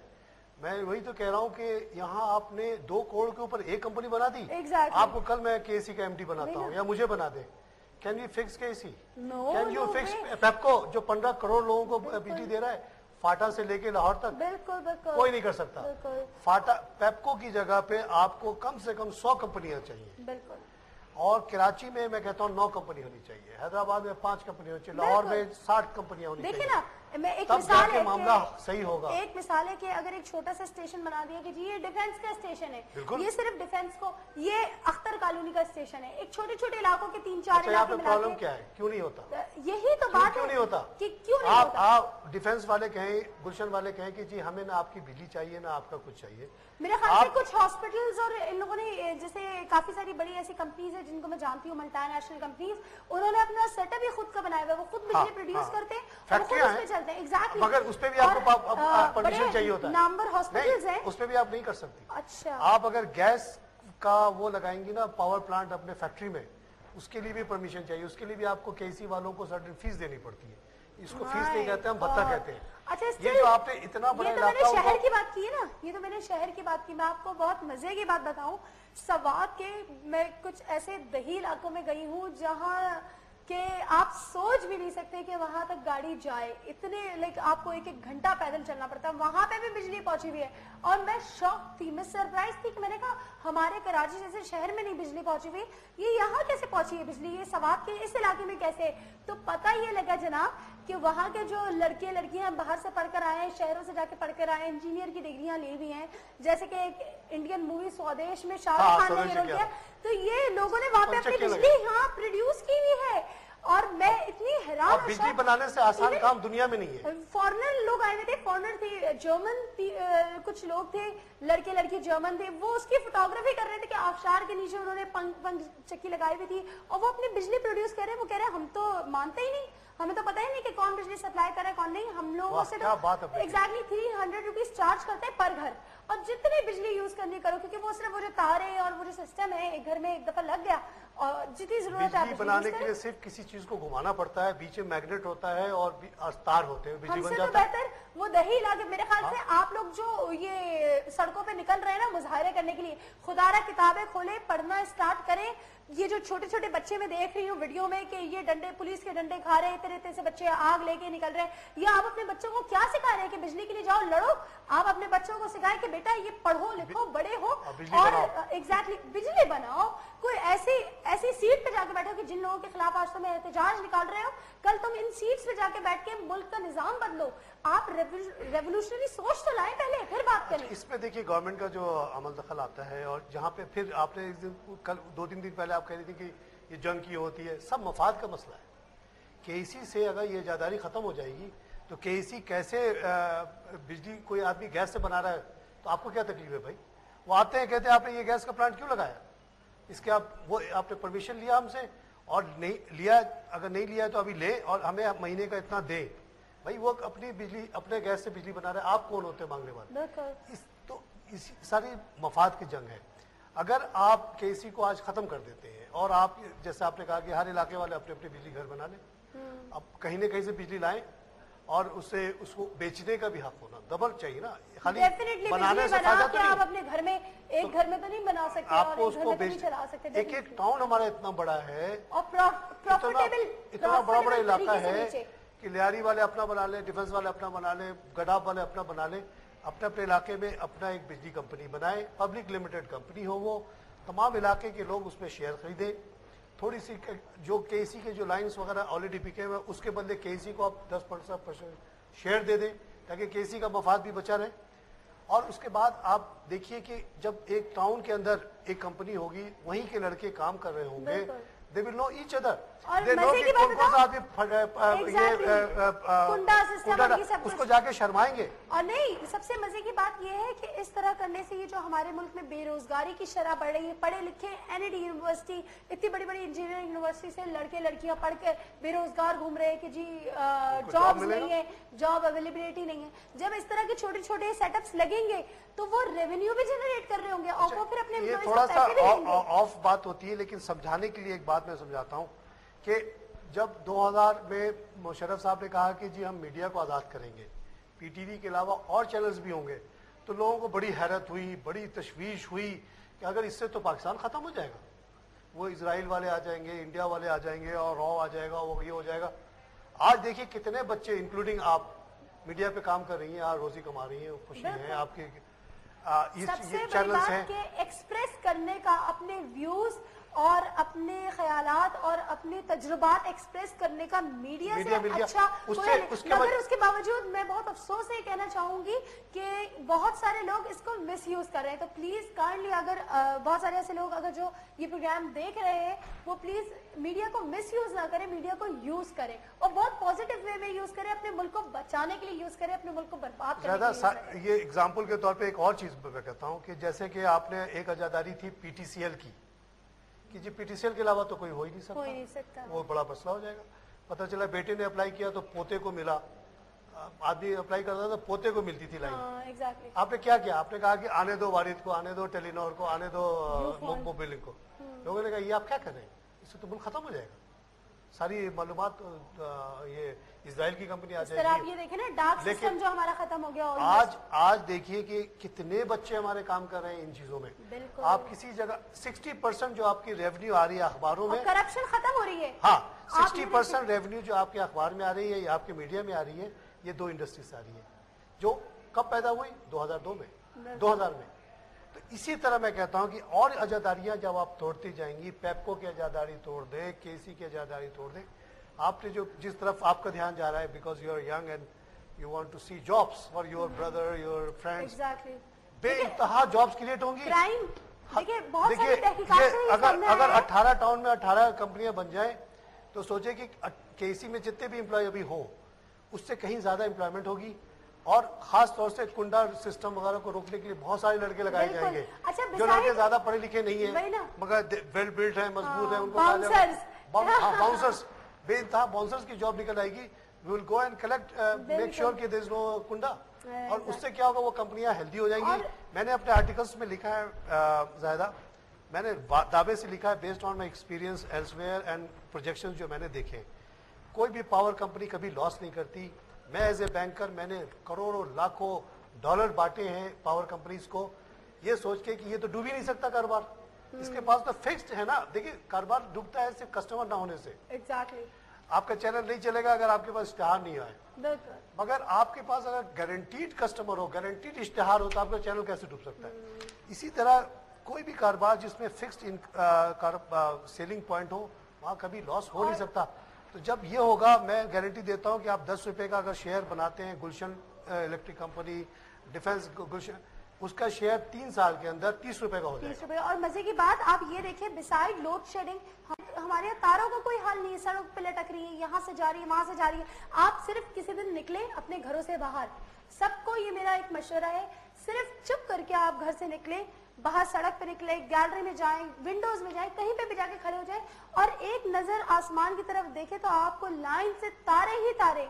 मैं वही तो कह रहा हूँ कि यहाँ आपने 2 करोड़ के ऊपर एक कंपनी बना दी। Exactly. आपको कल मैं केसी का एमडी बनाता हूँ या मुझे बना दे, can you fix KC? Can you fix PEPCO जो 15 करोड़ लोगों को बिजली दे रहा है, फाटा से लेके लाहौर तक? बिल्कुल कोई नहीं कर सकता। फाटा पेप्को की जगह पे आपको कम से कम 100 कंपनियां चाहिए। बिल्कुल। और कराची में मैं कहता हूँ 9 कंपनी होनी चाहिए, हैदराबाद में 5 कंपनी होनी चाहिए, लाहौर में 60 कंपनियां होनी चाहिए। देखिए ना, मैं एक तब मिसाल है मामला सही होगा। एक मिसाल है कि अगर एक छोटा सा स्टेशन बना दिया कि जी ये डिफेंस का स्टेशन है, ये सिर्फ डिफेंस को, ये अख्तर कॉलोनी का स्टेशन है, एक छोटे छोटे इलाकों के 3-4 इलाके मिला के। प्रॉब्लम क्या है, क्यों नहीं होता? यही तो बात है, क्यों नहीं होता कि क्यों नहीं होता? आप डिफेंस वाले कहें, गुलशन वाले कहें कि जी हमें ना आपकी बिजली चाहिए ना आपका कुछ चाहिए। मेरे ख्याल से कुछ हॉस्पिटल्स और इन लोगों ने, जैसे काफी सारी बड़ी ऐसी कंपनीज है जिनको मैं जानती हूँ, मल्टीनेशनल कंपनीज, उन्होंने अपना सेटअप ही खुद का बनाया हुआ है, वो खुद बिजली प्रोड्यूस करते हैं और खुद उसमें चलते हैं। एग्जैक्टली। मगर उसपे भी आपको परमिशन चाहिए होता है। नंबर हॉस्पिटल्स हैं, उसपे भी आप नहीं कर सकती। अच्छा। आप अगर गैस का वो लगाएंगी ना पावर प्लांट अपने फैक्ट्री में, उसके लिए भी परमिशन चाहिए, उसके लिए भी आपको केसी वालों को सर्टेन फीस देनी पड़ती है। इसको फीस नहीं कहते, हम भत्ता कहते हैं। अच्छा, ये जो आपने इतना बड़ा इलाका, मैंने शहर की बात की है ना, ये तो मैंने शहर की बात की। मैं आपको बहुत मजे की बात बताऊं, सवात के मैं कुछ ऐसे दही इलाकों में गई हूँ जहाँ कि आप सोच भी नहीं सकते कि वहां तक गाड़ी जाए, इतने लाइक आपको 1-1 घंटा पैदल चलना पड़ता है, वहां पे भी बिजली पहुंची हुई है। और मैं शॉक थी, मैं सरप्राइज थी कि मैंने कहा हमारे कराची जैसे शहर में नहीं बिजली पहुंची हुई, ये यहाँ कैसे पहुंची है बिजली, ये सवात के इस इलाके में कैसे? तो पता ये लगा जनाब कि वहाँ के जो लड़के लड़कियां बाहर से पढ़कर आए हैं, शहरों से जाके पढ़कर आए हैं, इंजीनियर की डिग्रियां ली हुई हैं, जैसे कि एक इंडियन मूवी स्वदेश में शाहरुख खान ने रोल किया, तो ये लोगों ने वहाँ पे अपनी बिजली प्रोड्यूस की हुई है। और मैं इतनी हैरान, बिजली बनाने से आसान काम दुनिया में नहीं है। फॉरेनर लोग आए हुए थे, फॉरेनर थे, जर्मन कुछ लोग थे, लड़के लड़की जर्मन थे, वो उसकी फोटोग्राफी कर रहे थे कि आबशार के नीचे उन्होंने पंख चक्की लगाई हुई थी और वो अपनी बिजली प्रोड्यूस कर रहे हैं। वो कह रहे हैं हम तो मानते ही नहीं, हमें तो पता ही नहीं कि कौन बिजली सप्लाई कर रहा है कौन नहीं, हम लोगों से तो एग्जैक्टली 300 रुपीज चार्ज करते हैं पर घर, और जितनी बिजली यूज करनी करो, क्योंकि वो सिर्फ वो जो तार है और वो जो सिस्टम है एक घर में एक दफा लग गया, और जितनी जरूरत है बिजली बनाने के लिए सिर्फ किसी चीज को घुमाना पड़ता है, बीच में मैग्नेट होता है और तार होते हैं, बिजली बन जाता है। हमसे तो बेहतर वो दही इलाके, मेरे ख्याल से आप लोग जो ये सड़कों पे निकल रहे हैं ना मुजाहरे करने के लिए, खुदारा किताबें खोले, पढ़ना स्टार्ट करें। ये जो छोटे छोटे बच्चे मैं देख रही हूँ वीडियो में कि ये डंडे, पुलिस के डंडे खा रहे हैं, तरह तरह से बच्चे आग लेके निकल रहे हैं, या आप अपने बच्चों को क्या सिखा रहे हैं कि बिजली के लिए जाओ लड़ो? आप अपने बच्चों को सिखाएं कि बेटा ये पढ़ो लिखो बड़े हो और एग्जैक्टली बिजली बनाओ। कोई ऐसी सीट पे जाके बैठो कि जिन लोगों के खिलाफ आज तुम एहतजाज निकाल रहे हो, कल तुम इन सीट्स पे जाके बैठ के मुल्क का निजाम बदलो। आप रेवोल्यूशनरी सोच तो लाए पहले, फिर बात करें। इसमें देखिए गवर्नमेंट का जो अमल दखल आता है, और जहाँ पे फिर आपने एक दिन कल 2-3 दिन पहले आप कह रही थी कि ये जंग की होती है, सब मफाद का मसला है। केसी से अगर ये जादारी खत्म हो जाएगी तो केसी कैसे बिजली, कोई आदमी गैस से बना रहा है तो आपको क्या तकलीफ है भाई? वो आते हैं कहते हैं आपने ये गैस का प्लांट क्यों लगाया, इसके आपने परमिशन लिया हमसे, और नहीं लिया, अगर नहीं लिया तो अभी ले और हमें महीने का इतना दे। भाई वो अपनी बिजली, अपने गैस से बिजली बना रहे, आप कौन होते हैं मांगने वाले? तो इस सारी मफाद की जंग है। अगर आप केसी को आज खत्म कर देते हैं और आप जैसे आपने कहा कि हर इलाके वाले अपने अपने बिजली घर बना लें, अब कहीं ना कहीं से बिजली लाएं और उसको बेचने का भी हक होना, डबल चाहिए ना, खाली डेफिनेटली बनाने से बना फायदा के तो आप नहीं। अपने घर में एक घर में तो नहीं बना सकते आपको और एक घर उसको में तो नहीं बेच, चला सकते एक एक टाउन हमारा इतना बड़ा है और प्रॉफिटेबल इतना बड़ा बड़ा इलाका है कि लियारी वाले अपना बना ले, डिफेंस वाले अपना बना ले, गडाफ वाले अपना बना ले, अपने अपने इलाके में अपना एक बिजली कंपनी बनाए, पब्लिक लिमिटेड कंपनी हो, वो तमाम इलाके के लोग उसमें शेयर खरीदे, थोड़ी सी जो केसी के जो लाइंस वगैरह ऑलरेडी बिके हुए उसके बदले केसी को आप 10% शेयर दे दें ताकि केसी का मफाद भी बचा रहे। और उसके बाद आप देखिए कि जब एक टाउन के अंदर एक कंपनी होगी, वहीं के लड़के काम कर रहे होंगे, they will know each other, they know कि कौन कौन सा आदमी उसको जाके शर्माएंगे। और नहीं, सबसे मजे की बात यह है कि इस तरह करने से ये जो हमारे मुल्क में बेरोजगारी की शरह बढ़ रही है, पढ़े लिखे एनईडी यूनिवर्सिटी, इतनी बड़ी बड़ी इंजीनियरिंग यूनिवर्सिटी से लड़के लड़कियां पढ़ के बेरोजगार घूम रहे हैं कि जी जॉब्स नहीं है, जॉब अवेलेबिलिटी नहीं है। जब इस तरह के छोटे छोटे सेटअप्स लगेंगे तो वो रेवेन्यू भी जनरेट कर रहे होंगे और वो फिर अपने ये थोड़ा सा ऑफ बात होती है, लेकिन समझाने के लिए एक बात मैं समझाता हूँ कि जब 2000 में मुशर्रफ साहब ने कहा कि जी हम मीडिया को आज़ाद करेंगे, पीटीवी के अलावा और चैनल्स भी होंगे, तो लोगों को बड़ी हैरत हुई, बड़ी तशवीश हुई कि अगर इससे तो पाकिस्तान ख़त्म हो जाएगा, वो इजराइल वाले आ जाएंगे, इंडिया वाले आ जाएंगे और रॉ आ जाएगा, वो ये हो जाएगा। आज देखिए कितने बच्चे इंक्लूडिंग आप मीडिया पे काम कर रही हैं, आज रोजी कमा रही हैं, खुशी है आपके सबसे बड़ी बात कि एक्सप्रेस करने का अपने व्यूज और अपने ख्यालात और अपने तजुर्बात एक्सप्रेस करने का मीडिया से अच्छा मगर उसके बावजूद मैं बहुत अफसोस से कहना चाहूंगी कि बहुत सारे लोग इसको मिस यूज कर रहे हैं। तो प्लीज काइंडली अगर बहुत सारे ऐसे लोग अगर जो ये प्रोग्राम देख रहे हैं वो प्लीज मीडिया को मिस यूज ना करें, मीडिया को यूज करें और बहुत पॉजिटिव वे में यूज करें, अपने मुल्क को बचाने के लिए यूज करें, अपने मुल्क को बर्बाद करने के लिए। ये एग्जाम्पल के तौर पर एक और चीज मैं कहता हूँ कि जैसे कि आपने एक आजादारी थी पीटीसीएल की कि जी पीटीसीएल के अलावा तो कोई हो ही नहीं सकता, वो बड़ा मसला हो जाएगा। पता चला बेटे ने अप्लाई किया तो पोते को मिला, आदमी अप्लाई करता था तो पोते को मिलती थी लाइन। exactly. आपने क्या किया, आपने कहा कि आने दो वारिद को, आने दो टेलीनॉर को, आने दो मोबिलिंग को। लोगों ने कहा ये आप क्या कर रहे हैं, इससे तो मुल्क खत्म हो जाएगा, सारी मालूमात ये इजराइल की कंपनी आ जाएगी। आप ये देखें ना डार्क सिस्टम जो हमारा खत्म हो गया। आज देखिए कि कितने बच्चे हमारे काम कर रहे हैं इन चीजों में। आप किसी जगह 60% जो आपकी रेवेन्यू आ रही है अखबारों में, करप्शन खत्म हो रही है। हाँ, 60% रेवेन्यू जो आपके अखबार में आ रही है या आपके मीडिया में आ रही है, ये दो इंडस्ट्री से आ रही है जो कब पैदा हुई 2002 में, 2000 में। तो इसी तरह मैं कहता हूं कि और आजादारियां जब आप तोड़ती जाएंगी, पेप्को की आजादारी तोड़ दे, केसी की आजादारी तोड़ दे, आपने जो जिस तरफ आपका ध्यान जा रहा है because you are young and you want to see jobs for your brother, your friends, बेइंतहा जॉब्स क्रिएट होंगी। देखिए अगर 18 टाउन में 18 कंपनियां बन जाए तो सोचे कि केसी में जितने भी एम्प्लॉय अभी हो उससे कहीं ज्यादा एम्प्लॉयमेंट होगी और खास तौर से कुंडा सिस्टम वगैरह को रोकने के लिए बहुत सारे लड़के लगाए जाएंगे। अच्छा, जो लड़के ज्यादा पढ़े लिखे नहीं है मगर वेल बिल्ट है, मजबूत है, उनको बाउंसर्स, बेइंतहा बाउंसर्स की जॉब निकल आएगी। We will go and collect, make sure कि देयर इज नो कुंडा, और उससे क्या होगा, वो कंपनियां हेल्दी हो जाएंगी। मैंने अपने आर्टिकल्स में लिखा है ज़ाहिदा, मैंने दावे से लिखा है based on my experience elsewhere and projections जो मैंने देखे। कोई भी पावर कंपनी कभी लॉस नहीं करती। मैं एज ए बैंकर मैंने करोड़ों लाखों डॉलर बांटे हैं पावर कंपनीज को, ये सोच के कि ये तो डूब ही नहीं सकता कारोबार, इसके पास तो फिक्स्ड है ना। देखिए कारोबार डूबता है सिर्फ कस्टमर ना होने से। एग्जैक्टली आपका चैनल नहीं चलेगा अगर आपके पास इश्तेहार नहीं आए, मगर आपके पास अगर गारंटीड कस्टमर हो, गारंटीड इश्तेहार हो, तो आपका चैनल कैसे डूब सकता है। इसी तरह कोई भी कारोबार जिसमें फिक्स्ड सेलिंग पॉइंट हो वहां कभी लॉस हो नहीं सकता। तो जब ये होगा, मैं गारंटी देता हूं कि आप 10 रुपए का अगर शेयर बनाते हैं गुलशन इलेक्ट्रिक कंपनी, डिफेंस गुलशन, उसका शेयर 3 साल के अंदर 30 रुपए का हो जाएगा। 30 रुपए। और मजे की बात आप ये देखिए, बिसाइड लोड शेडिंग हमारे यहाँ तारों का कोई हाल नहीं है, सड़क पे लटक रही है, यहाँ से जा रही है, वहां से जा रही है। आप सिर्फ किसी दिन निकले अपने घरों से बाहर, सबको ये मेरा एक मशवरा है, सिर्फ चुप करके आप घर से निकले, बाहर सड़क पे निकले, गैलरी में जाएं, विंडोज में जाएं, कहीं पे भी जाके खड़े हो जाएं और एक नजर आसमान की तरफ देखे तो आपको लाइन से तारे ही तारे,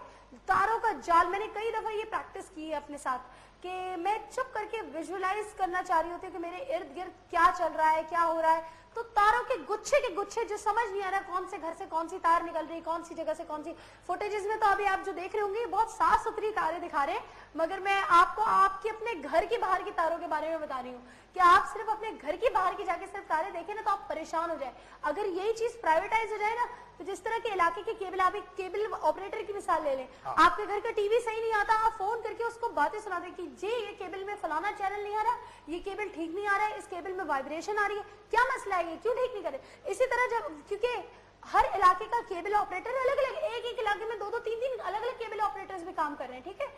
तारों का जाल। मैंने कई दफा ये प्रैक्टिस की है अपने साथ कि मैं चुप करके विजुअलाइज करना चाह रही होती हूँ कि मेरे इर्द गिर्द क्या चल रहा है, क्या हो रहा है। तो तारों के गुच्छे जो समझ नहीं आ रहा कौन से घर से कौन सी तार निकल रही है, कौन सी जगह से कौन सी। फुटेजेस में तो अभी आप जो देख रहे होंगे बहुत साफ सुथरी तारें दिखा रहे हैं, मगर मैं आपको आपकी अपने घर के बाहर की तारों के बारे में बता रही हूँ कि आप सिर्फ अपने घर की बाहर की जाके सिर्फ तारे देखें ना तो आप परेशान हो जाए। अगर यही चीज प्राइवेटाइज हो जाए ना तो जिस तरह के इलाके के केबल, आप एक केबल ऑपरेटर की मिसाल ले लें, आपके घर का टीवी सही नहीं आता, आप फोन करके उसको बातें सुना दें कि जी ये केबल में फलाना चैनल नहीं आ रहा, ये केबल ठीक नहीं आ रहा है, इस केबल में वाइब्रेशन आ रही है, क्या मसला है, ये क्यों ठीक नहीं कर रहे। इसी तरह जब, क्योंकि हर इलाके का केबल ऑपरेटर अलग अलग, एक एक इलाके में दो दो तीन तीन अलग अलग केबल ऑपरेटर्स भी काम कर रहे हैं, ठीक है,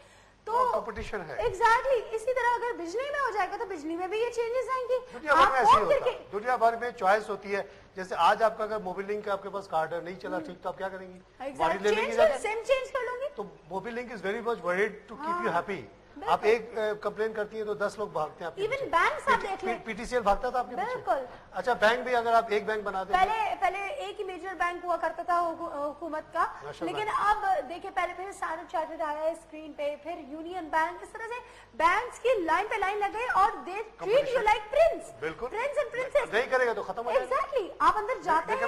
तो कंपटीशन है। एग्जैक्टली इसी तरह अगर बिजली में हो जाएगा तो बिजली में भी ये चेंजेस आएंगी। दुनिया भर में ऐसे ही होता है, दुनिया भर में चॉइस होती है। जैसे आज आपका अगर मोबिल लिंक का आपके पास कार्ड है, नहीं चला ठीक, तो आप क्या करेंगी, वाली ले लेंगी, सिम चेंज कर लूंगी। तो Mobilink is very much worried to keep you happy. आप एक कंप्लेन करती है तो 10 लोग भागते हैं। इवन बैंक आप देख लें, पीटीसीएल भागता था आपके पीछे। बिल्कुल। अच्छा, बैंक भी अगर आप एक बैंक बना दें, पहले एक ही मेजर बैंक हुआ करता था हुकूमत का, लेकिन अब देखिए पहले फिर स्टैंडर्ड चार्टर्ड आया है स्क्रीन पे, फिर यूनियन बैंक, इस तरह से बैंक्स की लाइन पे लाइन लग गए और they treat you like Prince, बिल्कुल प्रिंस एंड प्रिंसेस। नहीं करेगा तो खत्म हो जाएगा। एग्जैक्टली, आप अंदर जाते हैं।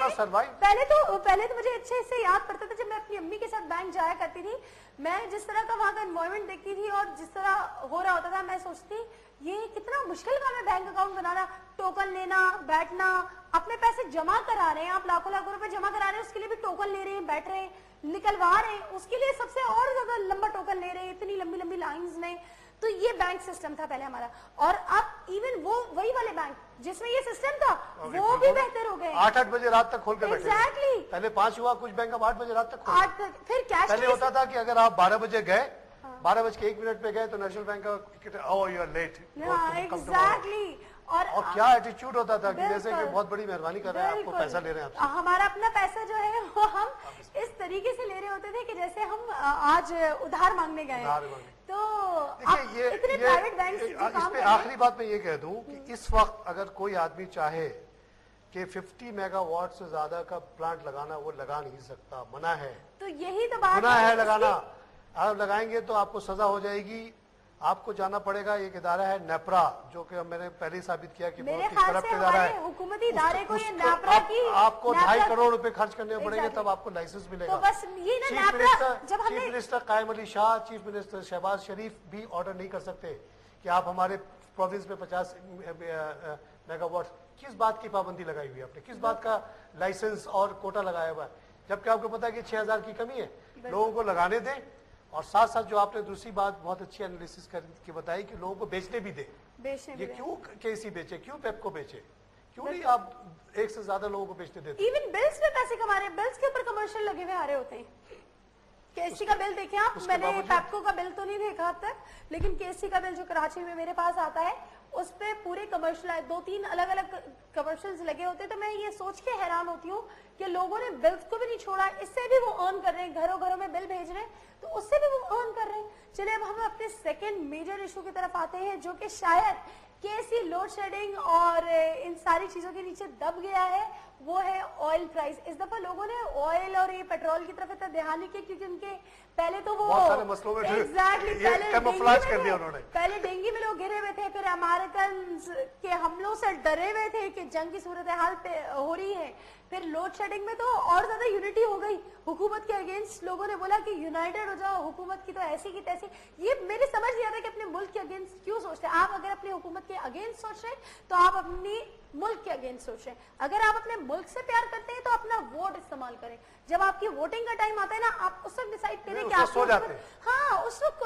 पहले तो मुझे अच्छे से याद पड़ता था जब मैं अपनी अम्मी के साथ बैंक जाया करती थी, मैं जिस तरह का वहां का एनवायरनमेंट देखती थी और जिस तरह हो रहा होता था, मैं सोचती ये कितना मुश्किल काम है बैंक अकाउंट बनाना, टोकन लेना, बैठना, अपने पैसे जमा करा रहे हैं, आप लाखों लाखों रुपए जमा करा रहे हैं, उसके लिए भी टोकन ले रहे हैं, बैठ रहे हैं, निकलवा रहे हैं, उसके लिए सबसे और ज्यादा लंबा टोकन ले रहे हैं, इतनी लंबी लंबी लाइंस में। तो ये बैंक सिस्टम था पहले हमारा, और अब इवन वो वही वाले बैंक जिसमें ये सिस्टम था वो भी बेहतर हो गए। 8-8 बजे रात तक खोल के बैठे। एग्जैक्टली, पहले 5 हुआ, कुछ बैंक अब 8 बजे रात तक खोल। फिर कैश पहले होता था कि अगर आप 12 बजे गए, 12:01 पे गए तो नेशनल बैंक का oh you are late. Exactly, और क्या एटीट्यूड होता था कि जैसे कि बहुत बड़ी मेहरबानी कर रहे हैं, आपको पैसा ले रहे हैं आपसे। हमारा अपना पैसा जो है वो हम इस तरीके से ले रहे होते थे कि जैसे हम आज उधार मांगने गए। तो देखिए इतने प्राइवेट बैंक इस पे आखिरी बात मैं ये कह दूं कि इस वक्त अगर कोई आदमी चाहे कि 50 मेगावाट से ज्यादा का प्लांट लगाना, वो लगा नहीं सकता, मना है। तो यही तो बात मना है लगाना। आप लगाएंगे तो आपको सजा हो जाएगी। आपको जाना पड़ेगा, एक इदारा है नेपरा, जो कि मैंने पहले ही साबित किया कि बहुत ही करप्ट इदारा है। हुकूमती इदारे को ये नेपरा की आपको 2.5 करोड़ रुपए खर्च करने पड़ेंगे तब आपको लाइसेंस मिलेगा। तो बस ये ना नेपरा, जब चीफ मिनिस्टर कायम अली शाह, चीफ मिनिस्टर शहबाज शरीफ भी ऑर्डर नहीं कर सकते कि आप हमारे प्रोविंस में 50 मेगावाट। किस बात की पाबंदी लगाई हुई है आपने, किस बात का लाइसेंस और कोटा लगाया हुआ है, जबकि आपको पता है कि 6000 की कमी है। लोगों को लगाने दें, और साथ साथ जो आपने दूसरी बात बहुत अच्छी एनालिसिस करके बताई कि लोगों को बेचने भी दे। ये क्यों केसी बेचे, क्यों पेप्को बेचे, क्यों नहीं आप एक से ज्यादा लोगों को बेचने देते। इवन बिल्स में पैसे कमा रहे हैं, बिल्स के ऊपर कमर्शियल लगे हुए आ रहे होते हैं। केसी का बिल देखे आप, मैंने पेप्को का बिल तो नहीं देखा अब तक, लेकिन केसी का बिल जो कराची में मेरे पास आता है उस पे पूरे कमर्शियल है, 2-3 अलग अलग कमर्शियल्स लगे होते हैं। तो मैं ये सोच के हैरान होती हूँ कि लोगों ने बिल्स को भी नहीं छोड़ा, इससे भी वो अर्न कर रहे हैं, घरों घरों में बिल भेज रहे हैं तो उससे भी वो अर्न कर रहे हैं। चलिए अब हम अपने सेकंड मेजर इशू की तरफ आते हैं, जो कि शायद केसी लोड शेडिंग और इन सारी चीजों के नीचे दब गया है, वो है ऑयल प्राइस। इस दफा लोगों ने ऑयल और ये पेट्रोल की तरफ इतना ध्यान नहीं किया, क्योंकि उनके पहले तो वो बहुत सारे मसलों में एग्जैक्टली पहले डेंगू में लोग घिरे हुए थे, फिर अमेरिकन के हमलों से डरे हुए थे कि जंग की सूरत हाल पे हो रही है, फिर लोड शेडिंग में तो और ज्यादा यूनिटी हो गई हुकूमत के अगेंस्ट। लोगों ने बोला कि यूनाइटेड हो जाओ, हुकूमत की तो ऐसी की तैसी। ये मेरी समझ नहीं आता कि अपने मुल्क के अगेंस्ट क्यों सोचते हैं। आप अगर अपनी हुकूमत के अगेंस्ट सोच रहे हैं तो आप अपनी मुल्क के अगेंस्ट सोच रहे हैं। अगर आप अपने मुल्क से प्यार करते हैं तो अपना वोट इस्तेमाल करें। जब आपकी वोटिंग का टाइम आता है ना, आप उस वक्त डिसाइड करें कि आप सो जाते हैं। हाँ, उस वक्त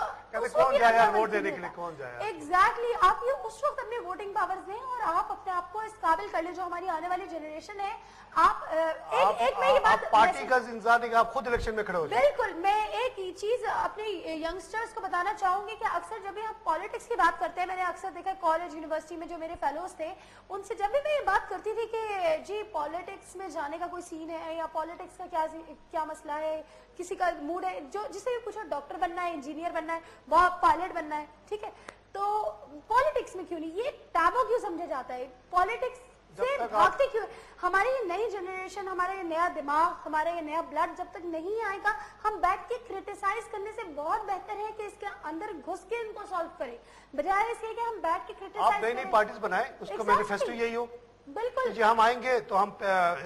कौन जाए यार वोट देने के लिए, कौन जाए। एग्जैक्टली, आप ये उस वक्त अपने वोटिंग पावर्स दें और आप अपने आप को इस काबिल कर ले जो हमारी आने वाली जनरेशन है। आप एक में ये बात, पार्टी का इंतजार नहीं, आप खुद इलेक्शन में खड़े हो जाए। बिल्कुल, मैं एक ही चीज अपने यंगस्टर्स को बताना चाहूंगी कि अक्सर जब भी हम पॉलिटिक्स की बात करते हैं, मैंने अक्सर देखा कॉलेज यूनिवर्सिटी में जो मेरे फेलोज थे, उनसे जब भी मैं ये बात करती थी कि जी पॉलिटिक्स में जाने का कोई सीन है या पॉलिटिक्स का क्या मसला है, किसी का मूड है, जो जिसे भी पूछो डॉक्टर बनना है, इंजीनियर बनना है, पायलट बनना है, ठीक है, तो पॉलिटिक्स में क्यों नहीं, ये टैबू क्यों समझा जाता है, पॉलिटिक्स से भागते क्यों। हमारी ये नई जनरेशन, हमारा ये नया दिमाग, हमारा ये नया ब्लड जब तक नहीं आएगा, हम बैठ के क्रिटिसाइज करने से बहुत बेहतर है कि इसके अंदर घुस के इनको सॉल्व करें, बजाय इसके कि हम बैठ के क्रिटिसाइज आप नई नई पार्टीज बनाए, उसका मैनिफेस्टो यही हो बिल्कुल جی ہم آئیں گے تو ہم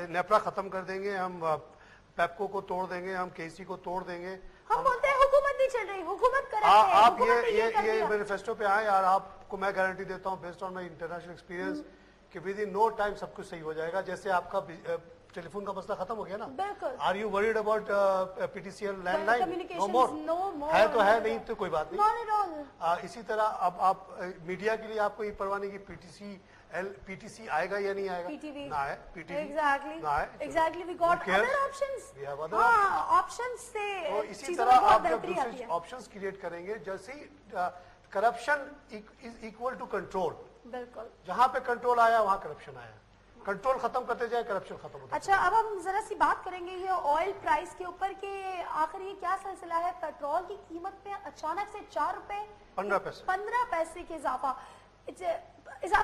نیپرا ختم کر دیں گے, ہم پیپکو کو توڑ دیں گے, ہم KC کو توڑ دیں گے. ہم بولتے ہیں حکومت نہیں چل رہی, حکومت کرے, آپ یہ مینیفیسٹو پہ آئیں اور آپ کو میں گارنٹی دیتا ہوں based on my international experience کہ ود ان نو ٹائم سب کچھ صحیح ہو جائے گا. جیسے آپ کا ٹیلی فون کا مسئلہ ختم ہو گیا نا, بالکل. Are you worried about PTCL landline? Communications, no more. ہے تو ہے, نہیں تو کوئی بات نہیں. Not at all. اسی طرح اب آپ میڈیا کے لیے آپ کو یہ پرواہ نہیں کہ PTC آئے گا یا نہیں آئے گا, PTV. نہ آئے PTV, Exactly. نہ آئے. Exactly. We got cares? other options. We have other ہاں options سے تو اسی چیزوں طرح میں بہت آپ جب بہتری آتی دوسرے ہے. آپشنز کریٹ کریں گے, جیسے corruption is equal to control, بالکل. جہاں پہ کنٹرول آیا وہاں کرپشن آیا, کنٹرول ختم کرتے جائے کرپشن ختم ہوتا اچھا اب ہم ذرا سی بات کریں گے یہ آئل پرائس کے اوپر کہ آخر یہ کیا سلسلہ ہے, پیٹرول کی قیمت میں اچانک سے 4 روپے 15 پیسے کے اضافہ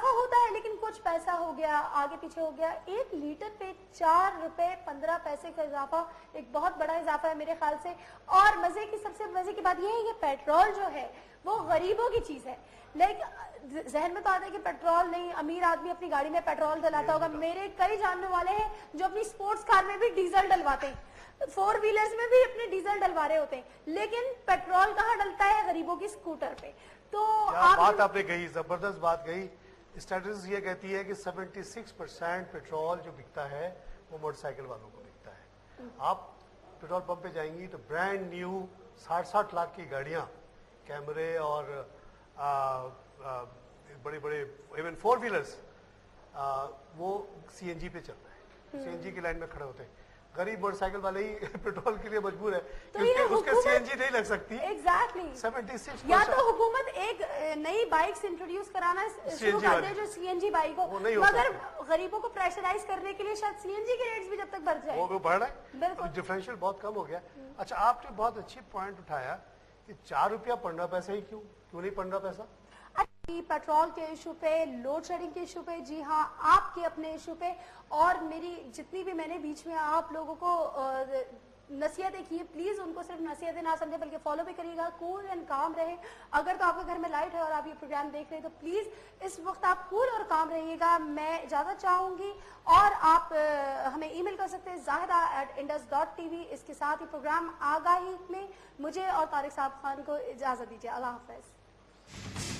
ہوتا ہے, لیکن کچھ پیسہ ہو گیا آگے پیچھے ہو گیا. 1 لیٹر پہ 4 روپے 15 پیسے کا اضافہ ایک بہت بڑا اضافہ ہے میرے خیال سے. اور سب سے مزے کی بات یہ ہے کہ پیٹرول جو ہے وہ غریبوں کی چیز ہے. لیکن ذہن میں تو آتا ہے کہ پیٹرول نہیں, امیر آدمی اپنی گاڑی میں پیٹرول ڈلاتا ہوگا. میرے کئی جاننے والے ہیں جو اپنی سپورٹس کار میں بھی ڈیزل ڈلواتے ہیں, 4 ویلرز میں بھی اپنے ڈیزل ڈلوا رہے ہوتے ہیں, لیکن پیٹرول کہاں ڈلتا ہے؟ غریبوں کی سکوٹر پہ. تو بات آپ نے کہی, زبردست بات کہی. اسٹیٹس یہ کہتی ہے کہ 76% پیٹرول جو بکتا ہے وہ موٹر سائیکل والوں کو بکتا ہے. آپ پیٹرول پمپ پہ جائیں گی تو برانڈ نیو 60 لاکھ کی گاڑیاں, کیمرے اور بڑے بڑے ایون 4 ویلرز, وہ CNG پہ چلتا ہے, CNG کی لائن میں کھڑے ہوتے ہیں. غریب موٹر سائیکل والے ہی پیٹرول کے لیے مجبور ہے کیونکہ اس کے CNG نہیں لگ سکتی. ایگزیکٹلی 76%. یا تو حکومت ایک نئی بائکس انٹروڈیوس کرانا شروع کر دے جو CNG بائک ہو, مگر غریبوں کو پریشرائز کرنے کے لیے شاید CNG کے ریٹس بھی جب تک بڑھ جائے وہ بڑھ رہا ہے, ڈفرینشیل بہت کم ہو گیا. اچھا آپ نے بہت اچھی پوائنٹ اٹھایا کہ 4 روپیہ 15 پیسے ہی کیوں نہیں 15 پیسہ. پیٹرول کے ایشو پہ, لوڈ شیڈنگ کے ایشو پہ, جی ہاں آپ کے اپنے ایشو پہ, اور میری جتنی بھی میں نے بیچ میں آپ لوگوں کو نصیحتیں کی, پلیز ان کو صرف نصیحتیں نہ سمجھے بلکہ فالو بھی کریے گا, کول اینڈ کام رہے. اگر تو آپ کے گھر میں لائٹ ہے اور آپ یہ پروگرام دیکھ رہے ہیں تو پلیز اس وقت آپ کول اور کام رہیے گا, میں اجازت چاہوں گی. اور آپ ہمیں ای میل کر سکتے ہیں zahida@indus.tv. اس کے ساتھ ہی پروگرام آگاہی میں مجھے اور طارق صاحب خان کو اجازت دیجیے. اللہ حافظ.